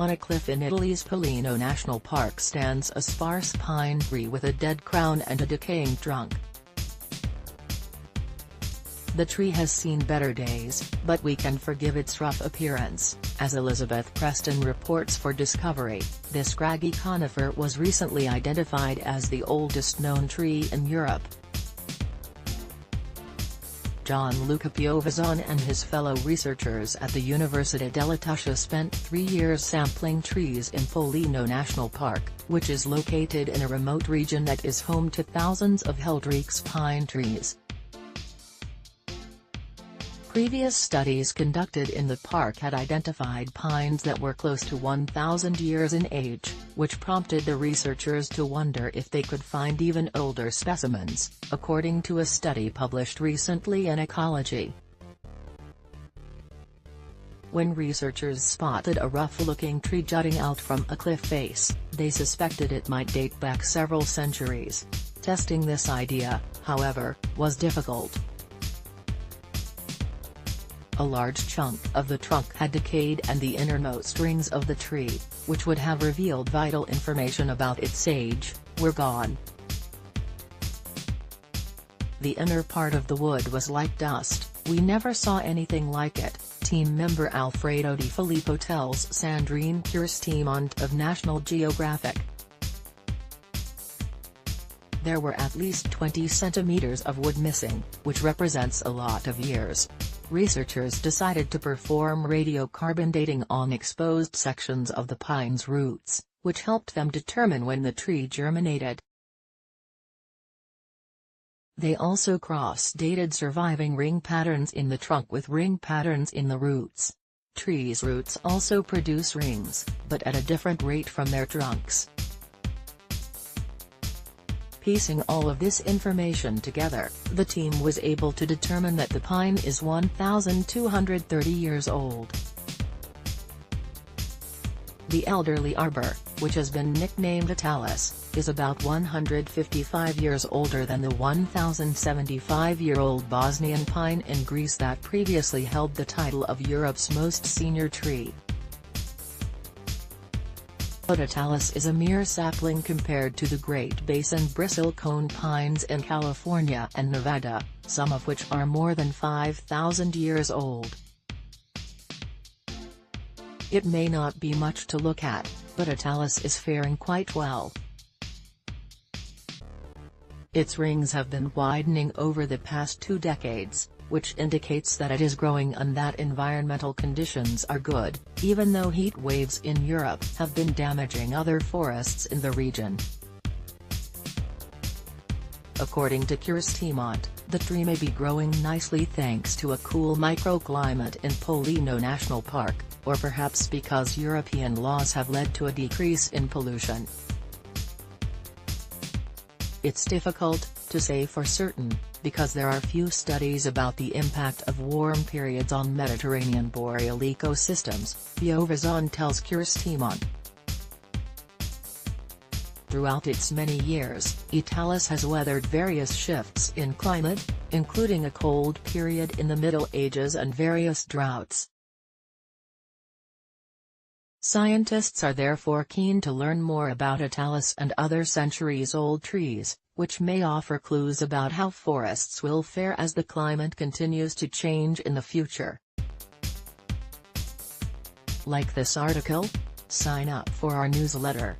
On a cliff in Italy's Pollino National Park stands a sparse pine tree with a dead crown and a decaying trunk. The tree has seen better days, but we can forgive its rough appearance, as Elizabeth Preston reports for Discovery. This scraggy conifer was recently identified as the oldest known tree in Europe. Gianluca Piovizon and his fellow researchers at the Università della Tuscia spent 3 years sampling trees in Pollino National Park, which is located in a remote region that is home to thousands of Helldrechts pine trees. Previous studies conducted in the park had identified pines that were close to 1,000 years in age, which prompted the researchers to wonder if they could find even older specimens, according to a study published recently in Ecology. When researchers spotted a rough-looking tree jutting out from a cliff face, they suspected it might date back several centuries. Testing this idea, however, was difficult. A large chunk of the trunk had decayed and the innermost rings of the tree, which would have revealed vital information about its age, were gone. The inner part of the wood was like dust. "We never saw anything like it," team member Alfredo Di Filippo tells Sandrine Kirstemont of National Geographic. There were at least 20 centimeters of wood missing, which represents a lot of years. Researchers decided to perform radiocarbon dating on exposed sections of the pine's roots, which helped them determine when the tree germinated. They also cross-dated surviving ring patterns in the trunk with ring patterns in the roots. Trees' roots also produce rings, but at a different rate from their trunks. Piecing all of this information together, the team was able to determine that the pine is 1,230 years old. The elderly arbor, which has been nicknamed Atalis, is about 155 years older than the 1,075-year-old Bosnian pine in Greece that previously held the title of Europe's most senior tree. But Atalis is a mere sapling compared to the Great Basin bristlecone pines in California and Nevada, some of which are more than 5,000 years old. It may not be much to look at, but Atalis is faring quite well. Its rings have been widening over the past 2 decades, which indicates that it is growing and that environmental conditions are good, even though heat waves in Europe have been damaging other forests in the region. According to Kirstemont, the tree may be growing nicely thanks to a cool microclimate in Pollino National Park, or perhaps because European laws have led to a decrease in pollution. It's difficult to say for certain, because there are few studies about the impact of warm periods on Mediterranean boreal ecosystems, Piovizon tells Kirstemont. Throughout its many years, Atalis has weathered various shifts in climate, including a cold period in the Middle Ages and various droughts. Scientists are therefore keen to learn more about Atalis and other centuries-old trees, which may offer clues about how forests will fare as the climate continues to change in the future. Like this article? Sign up for our newsletter.